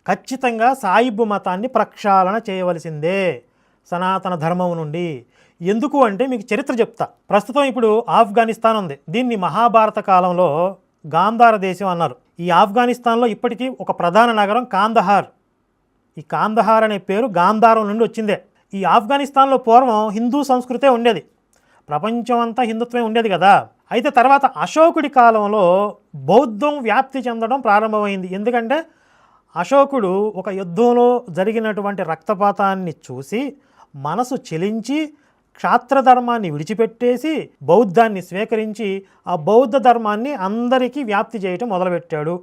ఖచ్చితంగా సాయిబు మతాన్ని ప్రక్షాళన చేయవలసిందే సనాతన ధర్మం నుండి. ఎందుకు అంటే మీకు చరిత్ర చెప్తా. ప్రస్తుతం ఇప్పుడు ఆఫ్ఘనిస్తాన్ ఉంది, దీన్ని మహాభారత కాలంలో గాంధార దేశం అన్నారు. ఈ ఆఫ్ఘనిస్తాన్లో ఇప్పటికీ ఒక ప్రధాన నగరం కాందహార్. ఈ కాందహార్ అనే పేరు గాంధారం నుండి వచ్చిందే. ఈ ఆఫ్ఘనిస్తాన్లో పూర్వం హిందూ సంస్కృతే ఉండేది, ప్రపంచం అంతా హిందుత్వమే ఉండేది కదా. అయితే తర్వాత అశోకుడి కాలంలో బౌద్ధం వ్యాప్తి చెందడం ప్రారంభమైంది. ఎందుకంటే అశోకుడు ఒక యుద్ధంలో జరిగినటువంటి రక్తపాతాన్ని చూసి మనసు చెలించి క్షాత్రధర్మాన్ని విడిచిపెట్టేసి బౌద్ధాన్ని స్వీకరించి ఆ బౌద్ధ ధర్మాన్ని అందరికీ వ్యాప్తి చేయటం మొదలుపెట్టాడు,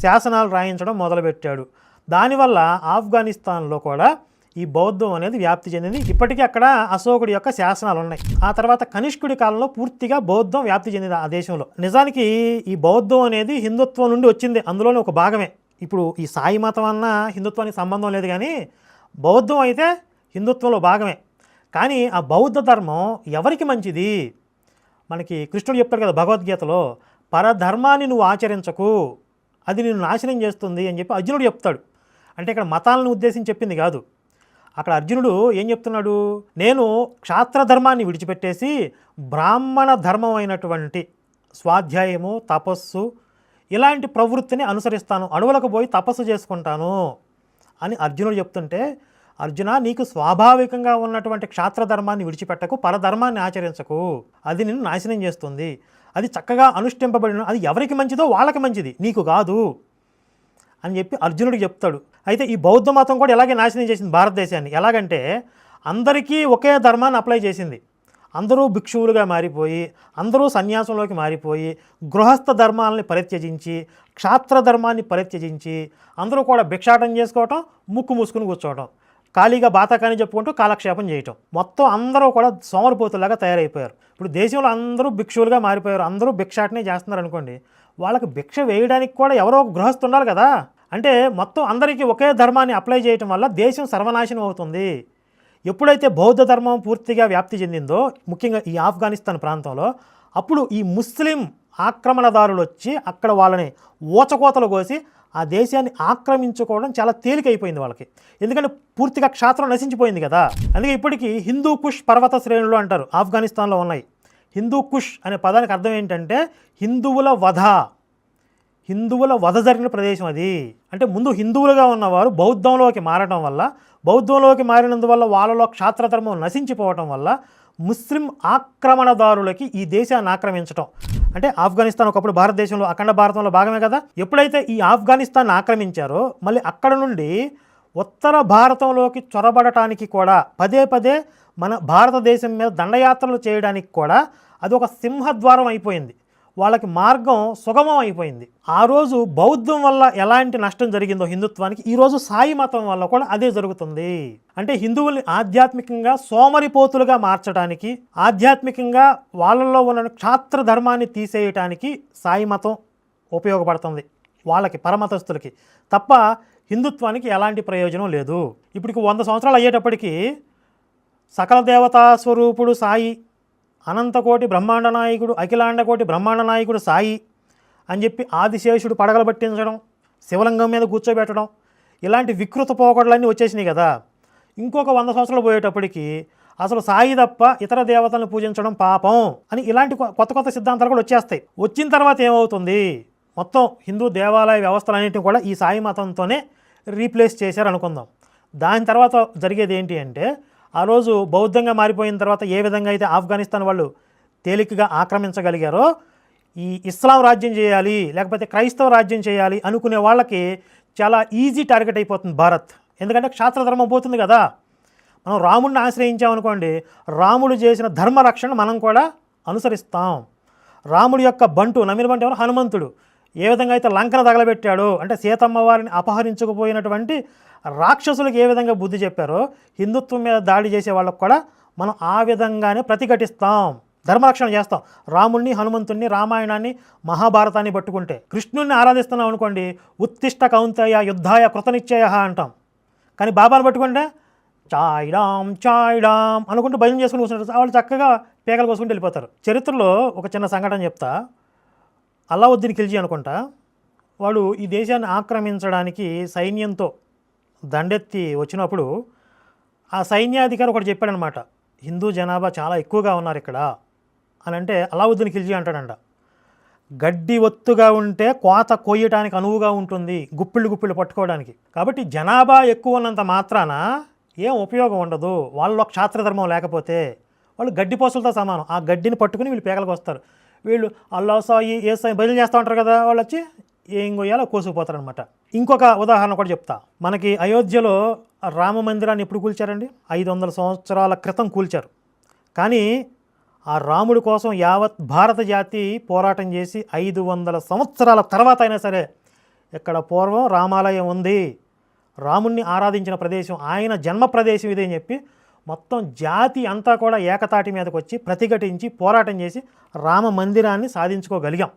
శాసనాలు రాయించడం మొదలుపెట్టాడు. దానివల్ల ఆఫ్ఘనిస్తాన్లో కూడా ఈ బౌద్ధం అనేది వ్యాప్తి చెందింది. ఇప్పటికీ అక్కడ అశోకుడి యొక్క శాసనాలు ఉన్నాయి. ఆ తర్వాత కనిష్కుడి కాలంలో పూర్తిగా బౌద్ధం వ్యాప్తి చెందింది ఆ దేశంలో. నిజానికి ఈ బౌద్ధం అనేది హిందుత్వం నుండి వచ్చింది, అందులోనే ఒక భాగమే. ఇప్పుడు ఈ సాయి మతం అన్న హిందుత్వానికి సంబంధం లేదు, కానీ బౌద్ధం అయితే హిందుత్వంలో భాగమే. కానీ ఆ బౌద్ధ ధర్మం ఎవరికి మంచిది? మనకి కృష్ణుడు చెప్తాడు కదా భగవద్గీతలో, పరధర్మాన్ని నువ్వు ఆచరించకు, అది నిన్ను నాశనం చేస్తుంది అని చెప్పి అర్జునుడు చెప్తాడు. అంటే ఇక్కడ మతాలను ఉద్దేశించి చెప్పింది కాదు. అక్కడ అర్జునుడు ఏం చెప్తున్నాడు, నేను క్షాత్రధర్మాన్ని విడిచిపెట్టేసి బ్రాహ్మణ ధర్మం అయినటువంటి స్వాధ్యాయము, తపస్సు ఇలాంటి ప్రవృత్తిని అనుసరిస్తాను, అడవులకు పోయి తపస్సు చేసుకుంటాను అని అర్జునుడు చెప్తుంటే, అర్జున నీకు స్వాభావికంగా ఉన్నటువంటి క్షాత్రధర్మాన్ని విడిచిపెట్టకు, పరధర్మాన్ని ఆచరించకు, అది నిన్ను నాశనం చేస్తుంది, అది చక్కగా అనుష్ఠింపబడిన, అది ఎవరికి మంచిదో వాళ్ళకి మంచిది, నీకు కాదు అని చెప్పి అర్జునుడికి చెప్తాడు. అయితే ఈ బౌద్ధ మతం కూడా ఎలాగే నాశనం చేసింది భారతదేశాన్ని. ఎలాగంటే అందరికీ ఒకే ధర్మాన్ని అప్లై చేసింది. అందరూ భిక్షువులుగా మారిపోయి, అందరూ సన్యాసంలోకి మారిపోయి, గృహస్థ ధర్మాలని పరిత్యజించి, క్షాత్ర ధర్మాన్ని పరిత్యజించి, అందరూ కూడా భిక్షాటం చేసుకోవటం, ముక్కు మూసుకుని కూర్చోవటం, ఖాళీగా బాతాకాని చెప్పుకుంటూ కాలక్షేపం చేయటం, మొత్తం అందరూ కూడా సోమరిపోతులాగా తయారైపోయారు. ఇప్పుడు దేశంలో అందరూ భిక్షువులుగా మారిపోయారు, అందరూ భిక్షాటనే చేస్తున్నారు అనుకోండి, వాళ్ళకి భిక్ష వేయడానికి కూడా ఎవరో ఒక గృహస్థు ఉండాలి కదా. అంటే మొత్తం అందరికీ ఒకే ధర్మాన్ని అప్లై చేయటం వల్ల దేశం సర్వనాశనం అవుతుంది. ఎప్పుడైతే బౌద్ధ ధర్మం పూర్తిగా వ్యాప్తి చెందిందో, ముఖ్యంగా ఈ ఆఫ్ఘనిస్తాన్ ప్రాంతంలో, అప్పుడు ఈ ముస్లిం ఆక్రమణదారులు వచ్చి అక్కడ వాళ్ళని ఊచకోతలు కోసి ఆ దేశాన్ని ఆక్రమించుకోవడం చాలా తేలికైపోయింది వాళ్ళకి. ఎందుకంటే పూర్తిగా క్షాత్రం నశించిపోయింది కదా. అందుకే ఇప్పటికీ హిందూ కుష్ పర్వత శ్రేణులు అంటారు, ఆఫ్ఘనిస్తాన్లో ఉన్నాయి. హిందూ కుష్ అనే పదానికి అర్థం ఏంటంటే హిందువుల వధ జరిగిన ప్రదేశం అది. అంటే ముందు హిందువులుగా ఉన్నవారు బౌద్ధంలోకి మారడం వల్ల, బౌద్ధంలోకి మారినందువల్ల వాళ్ళలో క్షాత్రధర్మం నశించిపోవటం వల్ల ముస్లిం ఆక్రమణదారులకి ఈ దేశాన్ని ఆక్రమించటం. అంటే ఆఫ్ఘనిస్తాన్ ఒకప్పుడు భారతదేశంలో అఖండ భారతంలో భాగమే కదా. ఎప్పుడైతే ఈ ఆఫ్ఘనిస్తాన్ ఆక్రమించారో మళ్ళీ అక్కడ నుండి ఉత్తర భారతంలోకి చొరబడటానికి కూడా పదే పదే మన భారతదేశం మీద దండయాత్రలు చేయడానికి కూడా అది ఒక సింహద్వారం అయిపోయింది, వాళ్ళకి మార్గం సుగమం అయిపోయింది. ఆ రోజు బౌద్ధం వల్ల ఎలాంటి నష్టం జరిగిందో హిందుత్వానికి, ఈరోజు సాయి మతం వల్ల కూడా అదే జరుగుతుంది. అంటే హిందువుల్ని ఆధ్యాత్మికంగా సోమరిపోతులుగా మార్చడానికి, ఆధ్యాత్మికంగా వాళ్ళల్లో ఉన్న క్షాత్ర ధర్మాన్ని తీసేయటానికి సాయి మతం ఉపయోగపడుతుంది వాళ్ళకి, పరమతస్తులకి తప్ప హిందుత్వానికి ఎలాంటి ప్రయోజనం లేదు. ఇప్పటికి 100 సంవత్సరాలు అయ్యేటప్పటికీ సకల దేవతా స్వరూపుడు సాయి, అనంతకోటి బ్రహ్మాండ నాయకుడు, అఖిలాండకోటి బ్రహ్మాండ నాయకుడు సాయి అని చెప్పి ఆదిశేషుడు పడగలు పట్టించడం, శివలింగం మీద కూర్చోబెట్టడం, ఇలాంటి వికృత పోకడలన్నీ వచ్చేసినాయి కదా. ఇంకొక 100 సంవత్సరాలు పోయేటప్పటికి అసలు సాయి తప్ప ఇతర దేవతలను పూజించడం పాపం అని ఇలాంటి కొత్త కొత్త సిద్ధాంతాలు కూడా వచ్చేస్తాయి. వచ్చిన తర్వాత ఏమవుతుంది, మొత్తం హిందూ దేవాలయ వ్యవస్థలన్నింటినీ కూడా ఈ సాయి మతంతోనే రీప్లేస్ చేశారు అనుకుందాం. దాని తర్వాత జరిగేది ఏంటి అంటే, ఆ రోజు బౌద్ధంగా మారిపోయిన తర్వాత ఏ విధంగా అయితే ఆఫ్ఘనిస్తాన్ వాళ్ళు తేలికగా ఆక్రమించగలిగారో, ఈ ఇస్లాం రాజ్యం చేయాలి లేకపోతే క్రైస్తవ రాజ్యం చేయాలి అనుకునే వాళ్ళకి చాలా ఈజీ టార్గెట్ అయిపోతుంది భారత్. ఎందుకంటే క్షాత్రధర్మం పోతుంది కదా. మనం రాముడిని ఆశ్రయించామనుకోండి, రాముడు చేసిన ధర్మరక్షణ మనం కూడా అనుసరిస్తాం. రాముడి యొక్క బంటు, నమ్మిన బంటు ఎవరు, హనుమంతుడు ఏ విధంగా అయితే లంకను తగలబెట్టాడో, అంటే సీతమ్మ వారిని అపహరించుకుపోయినటువంటి రాక్షసులకు ఏ విధంగా బుద్ధి చెప్పారో, హిందుత్వం మీద దాడి చేసే వాళ్ళకు కూడా మనం ఆ విధంగానే ప్రతిఘటిస్తాం, ధర్మరక్షణ చేస్తాం. రాముణ్ణి, హనుమంతుణ్ణి, రామాయణాన్ని, మహాభారతాన్ని పట్టుకుంటే, కృష్ణుణ్ణి ఆరాధిస్తున్నాం అనుకోండి, ఉత్తిష్ట కౌంతేయ యుద్ధాయ కృతనిశ్చయ అంటాం. కానీ బాబాను పట్టుకుంటే చాయిడాం అనుకుంటూ భజన చేసుకుని కూర్చుంటారు. వాళ్ళు చక్కగా పేకలు కోసుకుంటూ వెళ్ళిపోతారు. చరిత్రలో ఒక చిన్న సంఘటన చెప్తా. అల్లావుద్దీన్ ఖిల్జీ అనుకుంటా, వాడు ఈ దేశాన్ని ఆక్రమించడానికి సైన్యంతో దండెత్తి వచ్చినప్పుడు ఆ సైన్యాధికారి ఒకటి చెప్పాడనమాట, హిందూ జనాభా చాలా ఎక్కువగా ఉన్నారు ఇక్కడ అని. అంటే అలావుద్దీన్ ఖిల్జీ అంటాడంట, గడ్డి ఒత్తుగా ఉంటే కోత కొయ్యటానికి అనువుగా ఉంటుంది, గుప్పిళ్ళు పట్టుకోవడానికి. కాబట్టి జనాభా ఎక్కువ ఉన్నంత మాత్రాన ఏం ఉపయోగం ఉండదు. వాళ్ళలో క్షాత్రధర్మం లేకపోతే వాళ్ళు గడ్డి పోసలతో సమానం. ఆ గడ్డిని పట్టుకుని వీళ్ళు పేకలకు వస్తారు. వీళ్ళు అల్లా సాయి ఏ సాయి బదిలీ చేస్తూ ఉంటారు కదా, వాళ్ళు వచ్చి ఏం కొయ్యాలో కోసుకుపోతారనమాట. ఇంకొక ఉదాహరణ కూడా చెప్తా. మనకి అయోధ్యలో రామ మందిరాన్ని ఎప్పుడు కూల్చారండి? 500 సంవత్సరాల క్రితం కూల్చారు. కానీ ఆ రాముడి కోసం యావత్ భారత జాతి పోరాటం చేసి 500 సంవత్సరాల తర్వాత అయినా సరే ఇక్కడ పూర్వం రామాలయం ఉంది, రాముణ్ణి ఆరాధించిన ప్రదేశం, ఆయన జన్మ ప్రదేశం ఇదే అని చెప్పి మొత్తం జాతి అంతా కూడా ఏకతాటి మీదకి వచ్చి ప్రతిఘటించి పోరాటం చేసి రామ మందిరాన్ని సాధించుకోగలిగాం.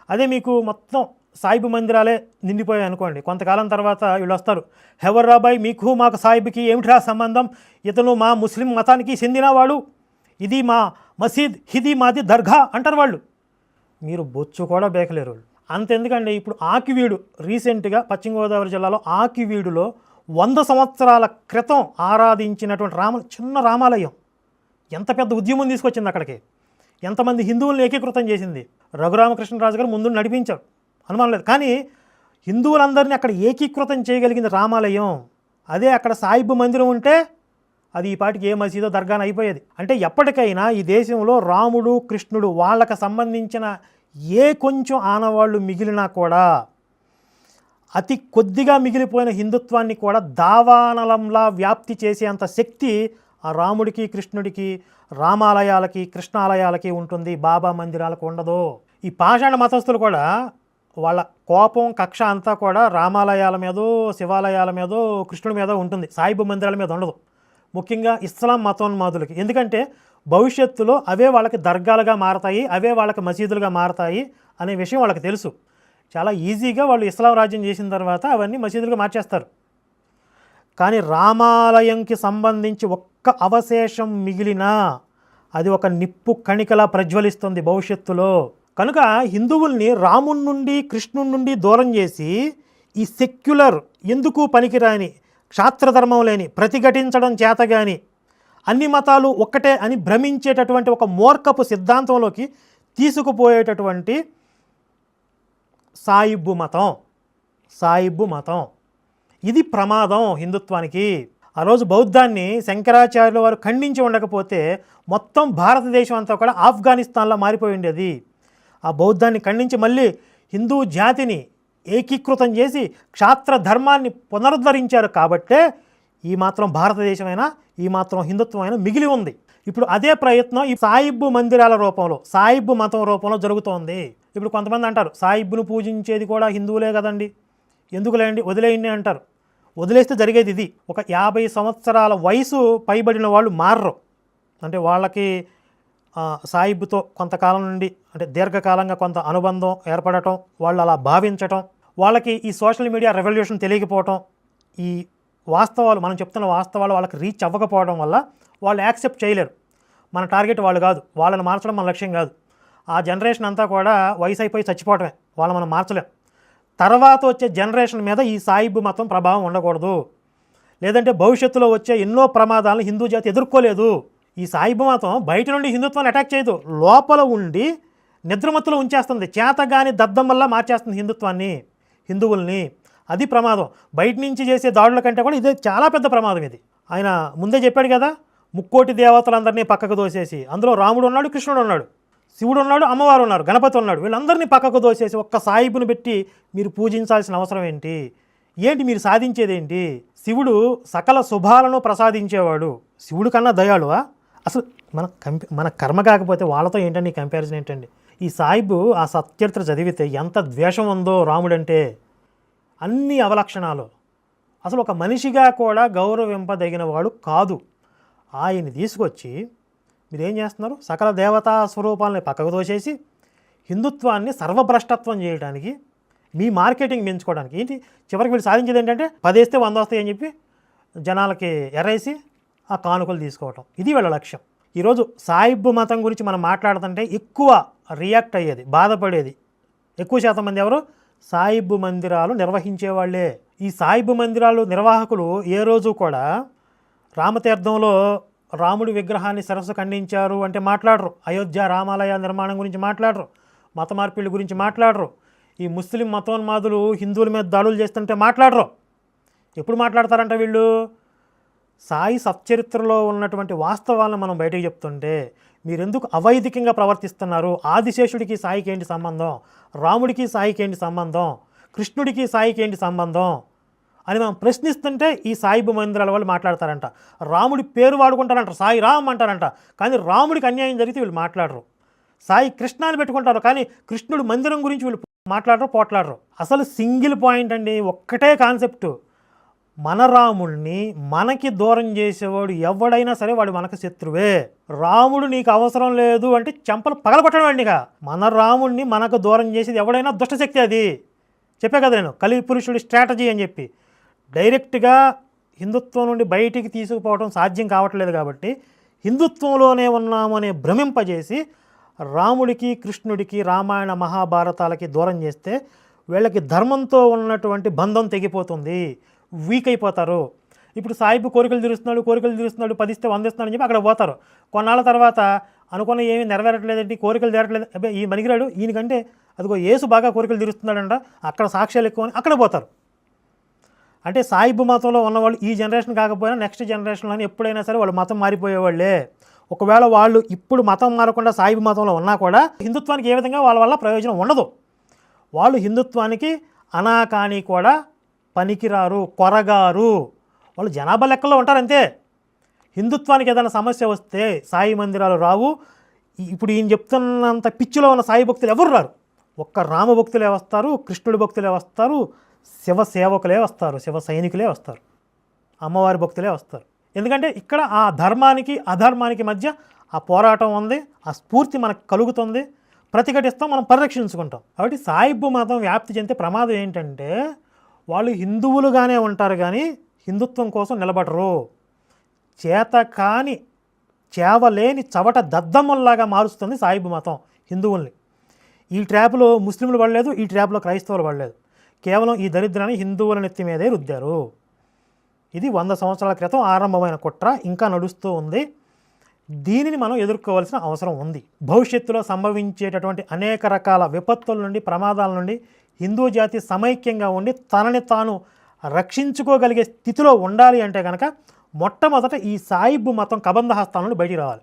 అదే మీకు మొత్తం సాయిబు మందిరాలే నిండిపోయాయి అనుకోండి, కొంతకాలం తర్వాత వీళ్ళు వస్తారు, హెవర్రాబాయ్ మీకు మాకు సాయిబుకి ఏమిట్రా సంబంధం, ఇతను మా ముస్లిం మతానికి చెందినవాడు, ఇది మా మసీద్, ఇది మాది దర్గా అంటారు వాళ్ళు. మీరు బొచ్చు కూడా బేకలేరు వాళ్ళు. అంతెందుకండి, ఇప్పుడు ఆకివీడు రీసెంట్గా పశ్చిమ గోదావరి జిల్లాలో ఆకివీడులో 100 సంవత్సరాల క్రితం ఆరాధించినటువంటి చిన్న రామాలయం ఎంత పెద్ద ఉద్యమం తీసుకొచ్చింది అక్కడికి, ఎంతమంది హిందువులను ఏకీకృతం చేసింది. రఘురామకృష్ణరాజు గారు ముందు నడిపించారు, అనుమానం లేదు. కానీ హిందువులందరినీ అక్కడ ఏకీకృతం చేయగలిగింది రామాలయం. అదే అక్కడ సాయిబు మందిరం ఉంటే అది ఈ పాటికి ఏ మసీదో దర్గాన అయిపోయేది. అంటే ఎప్పటికైనా ఈ దేశంలో రాముడు కృష్ణుడు వాళ్ళకి సంబంధించిన ఏ కొంచెం ఆనవాళ్ళు మిగిలినా కూడా అతి కొద్దిగా మిగిలిపోయిన హిందుత్వాన్ని కూడా దావానలంలా వ్యాప్తి చేసేంత శక్తి ఆ రాముడికి కృష్ణుడికి రామాలయాలకి కృష్ణాలయాలకి ఉంటుంది, బాబా మందిరాలకు ఉండదు. ఈ పాషాణ మతస్థులు కూడా వాళ్ళ కోపం కక్ష అంతా కూడా రామాలయాల మీదో శివాలయాల మీదో కృష్ణుడి మీద ఉంటుంది, సాయిబు మందిరాల మీద ఉండదు. ముఖ్యంగా ఇస్లాం మతోన్మాదులకి. ఎందుకంటే భవిష్యత్తులో అవే వాళ్ళకి దర్గాలుగా మారతాయి, అవే వాళ్ళకి మసీదులుగా మారతాయి అనే విషయం వాళ్ళకి తెలుసు. చాలా ఈజీగా వాళ్ళు ఇస్లాం రాజ్యం చేసిన తర్వాత అవన్నీ మసీదులుగా మార్చేస్తారు. కానీ రామాలయంకి సంబంధించి ఒక్క అవశేషం మిగిలినా అది ఒక నిప్పు కణికలా ప్రజ్వలిస్తుంది భవిష్యత్తులో. కనుక హిందువుల్ని రాముడి నుండి కృష్ణుడి నుండి దూరం చేసి ఈ సెక్యులర్, ఎందుకు పనికిరాని, క్షాత్రధర్మం లేని, ప్రతిఘటించడం చేతగాని, అన్ని మతాలు ఒక్కటే అని భ్రమించేటటువంటి ఒక మూర్ఖపు సిద్ధాంతంలోకి తీసుకుపోయేటటువంటి సాయిబు మతం ఇది ప్రమాదం హిందుత్వానికి. ఆ రోజు బౌద్ధాన్ని శంకరాచార్యుల వారు ఖండించి ఉండకపోతే మొత్తం భారతదేశం అంతా కూడా ఆఫ్ఘనిస్తాన్లో మారిపోయి ఉండేది. ఆ బౌద్ధాన్ని ఖండించి మళ్ళీ హిందూ జాతిని ఏకీకృతం చేసి క్షాత్ర ధర్మాన్ని పునరుద్ధరించారు కాబట్టే ఈ మాత్రం భారతదేశమైనా ఈ మాత్రం హిందుత్వమైనా మిగిలి ఉంది. ఇప్పుడు అదే ప్రయత్నం ఈ సాయిబు మందిరాల రూపంలో, సాయిబు మతం రూపంలో జరుగుతోంది. ఇప్పుడు కొంతమంది అంటారు, సాయిబును పూజించేది కూడా హిందువులే కదండి, ఎందుకులేండి వదిలేయండి అంటారు. వదిలేస్తే జరిగేది ఇది, ఒక 50 సంవత్సరాల వయసు పైబడిన వాళ్ళు మారరు. అంటే వాళ్ళకి సాయిబుతో కొంతకాలం నుండి, అంటే దీర్ఘకాలంగా కొంత అనుబంధం ఏర్పడటం, వాళ్ళు అలా భావించటం, వాళ్ళకి ఈ సోషల్ మీడియా రెవల్యూషన్ తెలియకపోవటం, ఈ వాస్తవాలు, మనం చెప్తున్న వాస్తవాలు వాళ్ళకి రీచ్ అవ్వకపోవడం వల్ల వాళ్ళు యాక్సెప్ట్ చేయలేరు. మన టార్గెట్ వాళ్ళు కాదు, వాళ్ళని మార్చడం మన లక్ష్యం కాదు. ఆ జనరేషన్ అంతా కూడా వయసు అయిపోయి చచ్చిపోవటమే, వాళ్ళు మనం మార్చలేం. తర్వాత వచ్చే జనరేషన్ మీద ఈ సాయిబు మతం ప్రభావం ఉండకూడదు, లేదంటే భవిష్యత్తులో వచ్చే ఎన్నో ప్రమాదాలను హిందూ జాతి ఎదుర్కోలేదు. ఈ సాయిబు మతం బయట నుండి హిందుత్వాన్ని అటాక్ చేయదు, లోపల ఉండి నిద్రమత్తులో ఉంచేస్తుంది, చేతగాని దద్దం వల్ల మార్చేస్తుంది హిందుత్వాన్ని, హిందువుల్ని. అది ప్రమాదం. బయట నుంచి చేసే దాడుల కంటే కూడా ఇదే చాలా పెద్ద ప్రమాదం. ఇది ఆయన ముందే చెప్పాడు కదా, 3 కోటి దేవతలందరినీ పక్కకు దోసేసి, అందులో రాముడు ఉన్నాడు, కృష్ణుడు ఉన్నాడు, శివుడు ఉన్నాడు, అమ్మవారు ఉన్నారు, గణపతి ఉన్నాడు, వీళ్ళందరినీ పక్కకు దోసేసి ఒక్క సాయిబుని పెట్టి మీరు పూజించాల్సిన అవసరం ఏంటి? మీరు సాధించేదేంటి? శివుడు సకల శుభాలను ప్రసాదించేవాడు, శివుడు కన్నా దయాళువా? అసలు మన కర్మ కాకపోతే వాళ్ళతో ఏంటండి కంపారిజన్ ఏంటండి? ఈ సాయిబు ఆ సత్చరిత్ర చదివితే ఎంత ద్వేషం ఉందో రాముడంటే, అన్ని అవలక్షణాలు. అసలు ఒక మనిషిగా కూడా గౌరవింపదగిన వాడు కాదు. ఆయన్ని తీసుకొచ్చి మీరేం చేస్తున్నారు? సకల దేవతా స్వరూపాలని పక్కకు తోసేసి హిందుత్వాన్ని సర్వభ్రష్టత్వం చేయడానికి, మీ మార్కెటింగ్ పెంచుకోవడానికి. ఏంటి చివరికి వీళ్ళు సాధించేది ఏంటంటే 10 వేస్తే 100 వస్తాయి అని చెప్పి జనాలకి ఎరేసి ఆ కానుకలు తీసుకోవటం, ఇది వీళ్ళ లక్ష్యం. ఈరోజు సాయిబు మతం గురించి మనం మాట్లాడుతుంటే ఎక్కువ రియాక్ట్ అయ్యేది, బాధపడేది ఎక్కువ శాతం మంది ఎవరు? సాయిబు మందిరాలు నిర్వహించేవాళ్ళే. ఈ సాయిబు మందిరాలు నిర్వాహకులు ఏ రోజు కూడా రామతీర్థంలో రాముడి విగ్రహాన్ని శిరస్సు ఖండించారు అంటే మాట్లాడరు, అయోధ్య రామాలయ నిర్మాణం గురించి మాట్లాడరు, మత మార్పిడి గురించి మాట్లాడరు, ఈ ముస్లిం మతోన్మాదులు హిందువుల మీద దాడులు చేస్తుంటే మాట్లాడరు. ఎప్పుడు మాట్లాడతారంట వీళ్ళు? సాయి సచ్చరిత్రలో ఉన్నటువంటి వాస్తవాలను మనం బయటకు చెప్తుంటే మీరెందుకు అవైదికంగా ప్రవర్తిస్తున్నారు, ఆదిశేషుడికి సాయికి ఏంటి సంబంధం, రాముడికి సాయికి ఏంటి సంబంధం, కృష్ణుడికి సాయికి ఏంటి సంబంధం అని మనం ప్రశ్నిస్తుంటే ఈ సాయిబు మందిరాల వాళ్ళు మాట్లాడతారంట. రాముడి పేరు వాడుకుంటారంట, సాయి రామ్ అంటారంట, కానీ రాముడికి అన్యాయం జరిగితే వీళ్ళు మాట్లాడరు. సాయి కృష్ణ అని పెట్టుకుంటారు, కానీ కృష్ణుడు మందిరం గురించి వీళ్ళు మాట్లాడరు, పోట్లాడరు. అసలు సింగిల్ పాయింట్ అండి, ఒక్కటే కాన్సెప్టు. మన రాముడిని మనకి దూరం చేసేవాడు ఎవడైనా సరే వాడు మనకు శత్రువే. రాముడు నీకు అవసరం లేదు అంటే చెంపలు పగలగొట్టడం అండి. ఇక మన రాముడిని మనకు దూరం చేసేది ఎవడైనా దుష్టశక్తి. అది చెప్పే కదా నేను, కలిపురుషుడి స్ట్రాటజీ అని చెప్పి. డైరెక్ట్గా హిందుత్వం నుండి బయటికి తీసుకుపోవడం సాధ్యం కావట్లేదు కాబట్టి హిందుత్వంలోనే ఉన్నామనే భ్రమింపజేసి రాముడికి కృష్ణుడికి రామాయణ మహాభారతాలకి దూరం చేస్తే వీళ్ళకి ధర్మంతో ఉన్నటువంటి బంధం తెగిపోతుంది, వీక్ అయిపోతారు. ఇప్పుడు సాయిబు కోరికలు తీరుస్తున్నాడు 10 ఇస్తే 100 ఇస్తున్నాడు అని చెప్పి అక్కడ పోతారు. కొన్నాళ్ళ తర్వాత అనుకున్న ఏమీ నెరవేరట్లేదండి, కోరికలు తీరట్లేదు, అబ్బాయి ఈ మనిగిరాడు ఈయనకంటే అదిగో యేసు బాగా కోరికలు తీరుస్తున్నాడంట, అక్కడ సాక్ష్యాలు ఎక్కువ అని అక్కడ పోతారు. అంటే సాయిబు మతంలో ఉన్నవాళ్ళు ఈ జనరేషన్ కాకపోయినా నెక్స్ట్ జనరేషన్లో ఎప్పుడైనా సరే వాళ్ళు మతం మారిపోయేవాళ్ళే. ఒకవేళ వాళ్ళు ఇప్పుడు మతం మారకుండా సాయిబు మతంలో ఉన్నా కూడా హిందుత్వానికి ఏ విధంగా వాళ్ళ వల్ల ప్రయోజనం ఉండదు. వాళ్ళు హిందుత్వానికి అనాకాని కూడా పనికిరారు, కొరగారు, వాళ్ళు జనాభా లెక్కల్లో ఉంటారు అంతే. హిందుత్వానికి ఏదైనా సమస్య వస్తే సాయి మందిరాలు రావు. ఇప్పుడు ఈయన చెప్తున్నంత పిచ్చిలో ఉన్న సాయి భక్తులు ఎవరు రారు. ఒక్క రామ భక్తులే వస్తారు, కృష్ణుడి భక్తులే వస్తారు, శివ సేవకులే వస్తారు, శివ సైనికులే వస్తారు, అమ్మవారి భక్తులే వస్తారు. ఎందుకంటే ఇక్కడ ఆ ధర్మానికి అధర్మానికి మధ్య ఆ పోరాటం ఉంది, ఆ స్ఫూర్తి మనకు కలుగుతుంది, ప్రతిఘటిస్తాం, మనం పరిరక్షించుకుంటాం. కాబట్టి సాయిబు మతం వ్యాప్తి చెందితే ప్రమాదం ఏంటంటే వాళ్ళు హిందువులుగానే ఉంటారు కానీ హిందుత్వం కోసం నిలబడరు. చేతకాని చేవలేని చవట దద్దమ్మల్లాగా మారుస్తుంది సాయిబు మతం హిందువుల్ని. ఈ ట్రాప్లో ముస్లింలు పడలేదు, ఈ ట్రాప్లో క్రైస్తవులు పడలేదు. కేవలం ఈ దరిద్రాన్ని హిందువుల నెత్తి మీదే రుద్దారు. ఇది 100 సంవత్సరాల క్రితం ఆరంభమైన కుట్ర, ఇంకా నడుస్తూ ఉంది. దీనిని మనం ఎదుర్కోవాల్సిన అవసరం ఉంది. భవిష్యత్తులో సంభవించేటటువంటి అనేక రకాల విపత్తుల నుండి, ప్రమాదాల నుండి హిందూ జాతి సమైక్యంగా ఉండి తనని తాను రక్షించుకోగలిగే స్థితిలో ఉండాలి అంటే కనుక మొట్టమొదట ఈ సాయిబు మతం కబంధ హస్తాల నుండి బయటికి రావాలి.